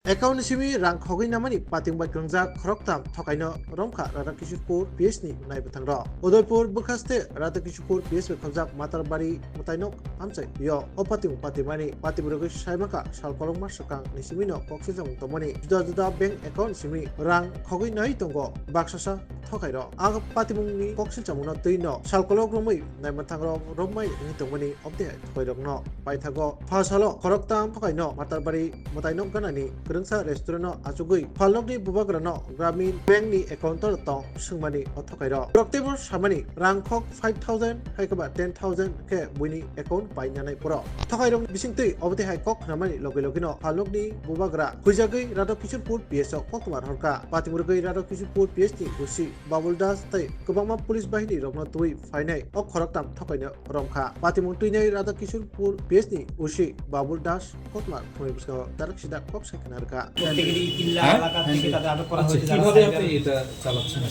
Account simi rang khogoi namani pating bai krangjak khoroktam thokaino romkha Radhakishpur PS ni nai batangro Udaipur bukhaste Radhakishpur PS khojak matarbari mutainok amchai yo opating patimani patiburgo saimaka salkolongma sakang nisimino koksijong tomani juda bank account simi rang khogoi nai tongo baksasa thokairo ag patimungni koksijongno tuino salkolok romoi nai matangro romai ni tongmani obde thokairokno paithago phasalo khoroktam thokaino matarbari mutainok ganani Kerengsa restoran achugui phalokni bubagrano gramin bank ni account tong sungmani othokairo October samani rangkhok 5000 haikaba 10000 ke buini account painanai poro thokairong bisingtui obte haikok namani logino phalokni bubagra huijagui Radhakishpur PS kokmar horka patimurgui Radhakishpur PS ni usi babuldas tai kubangma police bahini rokno tui fainai ok khoroktam thokaino romkha patimung tuinai Radhakishpur PS ni usi babuldas kokmar khoi bisko darak sida kok sekna প্রত্যেকেরই কিল্লা এলাকা থেকে তাদের আটক করা হয়েছে কিভাবে আপনি এটা চালাচ্ছেন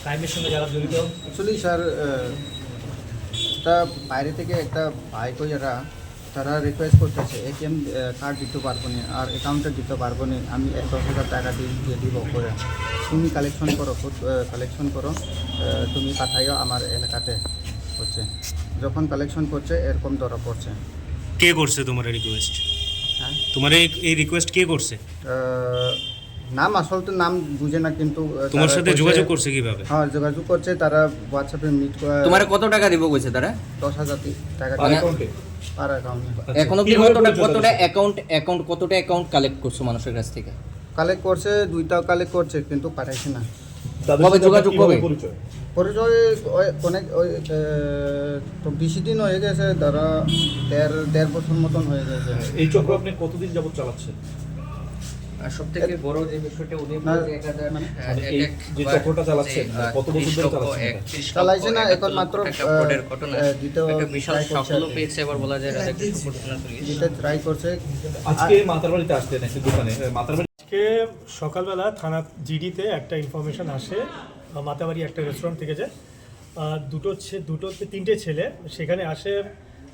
ক্রাইমের সঙ্গে যারা জড়িত অ্যাকচুয়ালি স্যার একটা বাইরে থেকে একটা ভাই কইরা তারা রিকোয়েস্ট করতেছে এটিএম কার্ড দিতে পারবো না আর অ্যাকাউন্টে দিতে পারবো না আমি 10,000 টাকা দিয়ে দিব করে তুমি কালেকশন করো তুমি পাঠাইও আমার এলাকাতে হচ্ছে যখন কালেকশন করছে এরকম ধরা পড়ছে কে করছে তোমার রিকোয়েস্ট হ্যাঁ তোমার এই রিকোয়েস্ট কে করছে নাম আসল তো নাম বুঝে না কিন্তু তোমার সাথে যোগাযোগ করছে কিভাবে হ্যাঁ যোগাযোগ করছে তারা হোয়াটসঅ্যাপে মিট তোমার কত টাকা দিব কইছে তারা 10,000 টাকা অ্যাকাউন্টে পার অ্যাকাউন্টে এখনো কি কতটা অ্যাকাউন্ট কালেক্ট করছো মানুষের কাছ থেকে কালেক্ট করছে দুইটা কালেক্ট করছে কিন্তু পাঠাইছে না কবে যোগাযোগ করবে পরিচয় অনেক তো বেশি দিন হয়ে গেছে ধরো দেড় বছর মতন হয়ে গেছে এই চক্র আপনি কতদিন যাবত চালাচ্ছেন সবথেকে বড় যে বিষয়টা এই যে চক্রটা চালাচ্ছেন কত বছর ধরে চালাচ্ছেন চালাইছে না এখন মাত্র দ্বিতীয় বিশাল সাফল্য পেয়েছে এবার বলা যায় যেটা ট্রাই করছে আজকে মাতারবাড়িতে আসলেন একটা দোকানে মাতারবাড়ি আজকে সকালবেলা থানা জিডিতে একটা ইনফরমেশন আসে মাতাবাড়ি একটা রেস্টুরেন্ট থেকে যে তিনটে ছেলে সেখানে আসে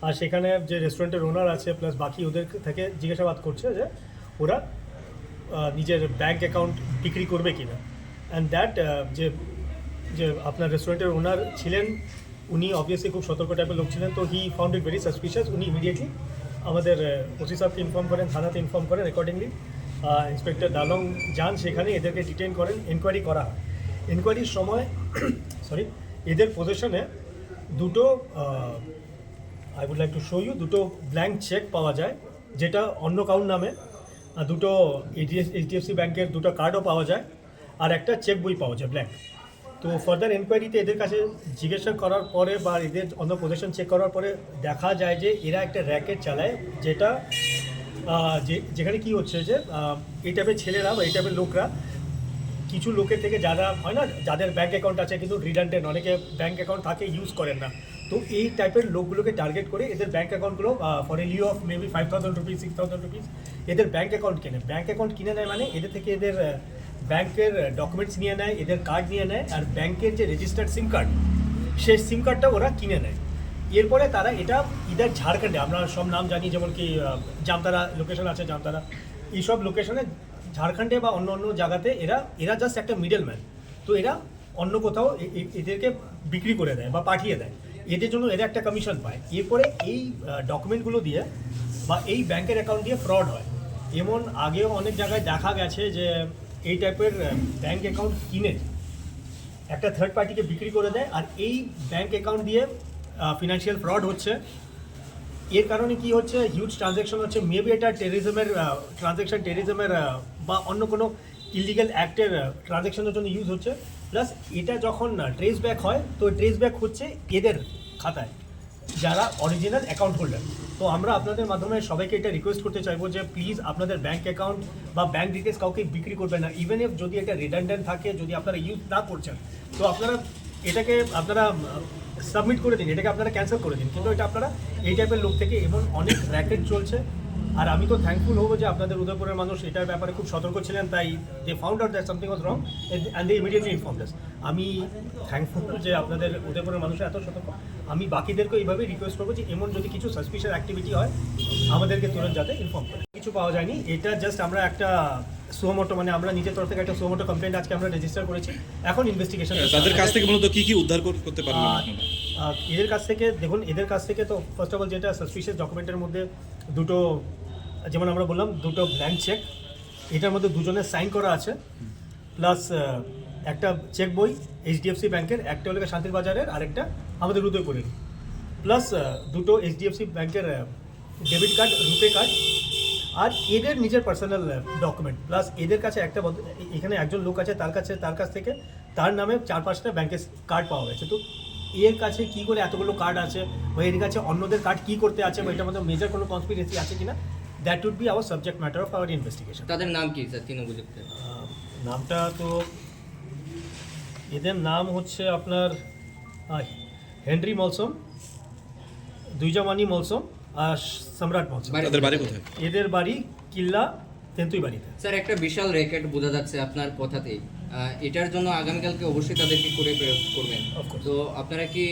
আর সেখানে যে রেস্টুরেন্টের ওনার আছে প্লাস বাকি ওদের থেকে জিজ্ঞাসাবাদ করছে যে ওরা নিজের ব্যাঙ্ক অ্যাকাউন্ট বিক্রি করবে কিনা অ্যান্ড দ্যাট যে আপনার রেস্টুরেন্টের ওনার ছিলেন উনি অবভিয়াসলি খুব সতর্ক টাইপের লোক ছিলেন তো he found it very suspicious উনি ইমিডিয়েটলি আমাদের ওসি সাহেবকে ইনফর্ম করেন থানাতে ইনফর্ম করেন অ্যাকর্ডিংলি ইন্সপেক্টর দালং যান সেখানে এদেরকে ডিটেইন করেন এনকোয়ারি করা হয় এনকোয়ারির সময় এদের পজিশনে দুটো I would like to show you দুটো ব্ল্যাঙ্ক চেক পাওয়া যায় যেটা অন্য কারোর নামে দুটো এইচডিএফসি ব্যাংকের দুটো কার্ডও পাওয়া যায় আর একটা চেক বই পাওয়া যায় ব্ল্যাঙ্ক তো ফার্দার এনকোয়ারিতে এদের কাছে জিজ্ঞাসা করার পরে বা এদের অন্য পজিশন চেক করার পরে দেখা যায় যে এরা একটা র্যাকেট চালায় যেটা যেখানে কি হচ্ছে যে এই টাইপের ছেলেরা বা এই টাইপের লোকরা কিছু লোকের থেকে যারা হয় না যাদের ব্যাঙ্ক অ্যাকাউন্ট আছে কিন্তু রিডান্ডেন্ট অনেকে ব্যাঙ্ক অ্যাকাউন্ট থাকে ইউজ করেন না তো এই টাইপের লোকগুলোকে টার্গেট করে এদের ব্যাঙ্ক অ্যাকাউন্টগুলো for a lieu of maybe 5,000 rupees 6,000 rupees এদের ব্যাঙ্ক অ্যাকাউন্ট কিনে নেয় মানে এদের থেকে এদের ব্যাংকের ডকুমেন্টস নিয়ে নেয় এদের কার্ড নিয়ে নেয় আর ব্যাংকের যে রেজিস্টার্ড সিম কার্ড সেই সিম কার্ডটা ওরা কিনে নেয় এরপরে তারা এটা ইদার ঝাড়খণ্ডে আমরা সব নাম জানি যেমন কি জামতারা লোকেশন আছে জামতারা এইসব লোকেশনে ঝাড়খণ্ডে বা অন্য জায়গাতে এরা জাস্ট একটা মিডল ম্যান তো এরা অন্য কোথাও এদেরকে বিক্রি করে দেয় বা পাঠিয়ে দেয় এদের জন্য এরা একটা কমিশন পায় এরপরে এই ডকুমেন্টগুলো দিয়ে বা এই ব্যাংকের অ্যাকাউন্ট দিয়ে ফ্রড হয় এমন আগেও অনেক জায়গায় দেখা গেছে যে এই টাইপের ব্যাংক অ্যাকাউন্ট কিনে একটা থার্ড পার্টিকে বিক্রি করে দেয় আর এই ব্যাংক অ্যাকাউন্ট দিয়ে ফিনান্সিয়াল ফ্রড হচ্ছে এর কারণে কি হচ্ছে হিউজ ট্রানজ্যাকশন হচ্ছে মেবি এটা টেরিজমের বা অন্য কোনো ইলিগাল অ্যাক্টের ট্রানজ্যাকশনের জন্য ইউজ হচ্ছে প্লাস এটা যখন ট্রেস ব্যাক হয় তো ট্রেস ব্যাক হচ্ছে এদের খাতায় যারা অরিজিনাল অ্যাকাউন্ট হোল্ডার তো আমরা আপনাদের মাধ্যমে সবাইকে এটা রিকোয়েস্ট করতে চাইবো যে প্লিজ আপনাদের ব্যাঙ্ক অ্যাকাউন্ট বা ব্যাঙ্ক ডিটেলস কাউকে বিক্রি করবেন না ইভেন ইফ যদি এটা রিডান্ডেন্ট থাকে যদি আপনারা ইউজ না করছেন তো এটাকে আপনারা সাবমিট করে দিন এটাকে আপনারা ক্যান্সেল করে দিন কিন্তু এটা আপনারা এই টাইপের লোক থেকে এমন অনেক র্যাকেট চলছে আর আমি তো থ্যাঙ্কফুল হবো যে আপনাদের উদয়পুরের মানুষ এটার ব্যাপারে খুব সতর্ক ছিলেন তাই they found out that something was wrong and they immediately informed us আমি থ্যাঙ্কফুল যে আপনাদের উদয়পুরের মানুষ এত সতর্ক আমি বাকিদেরকে এইভাবেই রিকোয়েস্ট করবো যে এমন যদি কিছু সাসপিশিয়াস অ্যাক্টিভিটি হয় আমাদেরকে তুরন্ত যাতে ইনফর্ম করে কিছু পাওয়া যায়নি এটা জাস্ট আমরা একটা সুমোটো মানে আমরা নিজের তরফ থেকে একটা সুমোটো কমপ্লেন্ট আজকে আমরা রেজিস্টার করেছি, এখন ইনভেস্টিগেশন তাদের কাছ থেকে মূলত কি উদ্ধার করতে পারবেন আপনারা? এদের কাছ থেকে দেখুন, এদের কাছ থেকে তো ফার্স্ট অফ অল যেটা সাসপিশিয়াস ডকুমেন্টের মধ্যে দুটো, যেমন আমরা বললাম দুটো ব্ল্যাঙ্ক চেক, এটার মধ্যে দুজনের সাইন করা আছে, প্লাস একটা চেক বই এইচডিএফসি ব্যাংকের, একটা হলো শান্তির বাজারের আর একটা আমাদের উদয়পুরের, প্লাস দুটো এইচডিএফসি ব্যাংকের ডেবিট কার্ড, রুপে কার্ড, আর এদের নিজের পার্সোনাল ডকুমেন্ট, প্লাস এদের কাছে একটা এখানে একজন লোক আছে তার কাছ থেকে তার নামে 4-5টা ব্যাংকের কার্ড পাওয়া গেছে। তো এর কাছে কি করে এতগুলো কার্ড আছে, বা এর কাছে অন্যদের কার্ড কি করতে আছে, বা এটার মধ্যে মেজর কোনো কনস্পিরেসি আছে কিনা, that would be our subject matter of our investigation. তাদের নাম কি স্যার, 3 অভিযুক্তের? নামটা তো এদের নাম হচ্ছে আপনার হেনরি মলসম, দুইজামানি মলসম আর সম্রাট মলসম। তাদের বাড়ি কোথায়? এদের বাড়ি কিল্লা তেন্তুই বাড়িতে। স্যার একটা বিশাল র্যাকেট বোঝা যাচ্ছে আপনার কথাতেই, এটার জন্য আগামীকালকে অবশ্যই তাদেরকে করে প্রয়োগ করবেন। Of course. তো আপনারা কি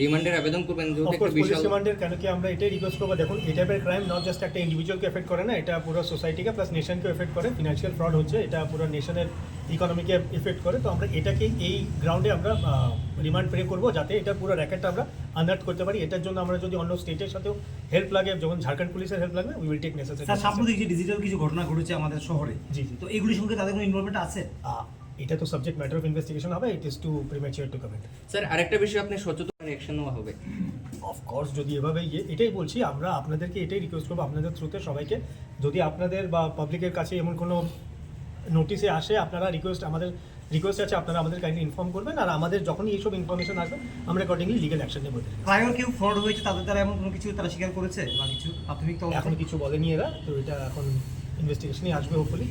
রিমান্ডের আবেদন করবেন? যেহেতু একটা পুলিশ বিশাল রিমান্ডের কেন কি আমরা এটাই রিকোয়েস্ট করবো, দেখুন এই টাইপের ক্রাইম নট জাস্ট একটা ইন্ডিভিজুয়ালকে এফেক্ট করে না, এটা পুরো সোসাইটিকে প্লাস নেশনকে এফেক্ট করে। ফিনান্সিয়াল ফ্রড হচ্ছে, এটা পুরো নেশনের ইকোনমিকে এফেক্ট করে। তো আমরা এটাকে এই গ্রাউন্ডে আমরা রিমান্ড প্রে করবো, যাতে এটা পুরো র্যাকেটটা আমরা আনআর্থ করতে পারি। এটার জন্য আমরা যদি অন্য স্টেটের সাথেও হেল্প লাগে, যখন ঝাড়খণ্ড পুলিশের হেল্প লাগবে, we will take necessary. Sir সাম্প্রতিক যে ডিজিটাল কিছু ঘটনা ঘটেছে আমাদের শহরে, জি জি, তো এগুলির সঙ্গে তাদের কোনো ইনভলভমেন্ট আছে? এটা তো সাবজেক্ট ম্যাটার অফ ইনভেস্টিগেশন হবে, it is too premature to comment. Sir আরেকটা বিষয়, আপনি সচেতন অ্যাকশন নেওয়া হবে? অফকোর্স, যদি এভাবে এটাই বলছি, আমরা আপনাদেরকে এটাই রিকোয়েস্ট করবো আপনাদের থ্রুতে সবাইকে, যদি আপনাদের বা পাবলিকের কাছে এমন কোনো নোটিশে আসে, আপনারা আমাদের রিকোয়েস্ট আছে, আপনারা আমাদের কাইন্ডলি ইনফর্ম করবেন, আর আমাদের যখনই এইসব ইনফরমেশন আসবে আমরা অ্যাকর্ডিংলি লিগ্যাল অ্যাকশন নেব। প্রায়র কেউ ফ্রড হয়েছে তাদের দ্বারা এমন কোনো কিছু তারা স্বীকার করেছে বা কিছু প্রাথমিক তদন্ত? এখন কিছু বলেনি এরা, তো এটা এখন ইনভেস্টিগেশনই আসবে হোপফুলি।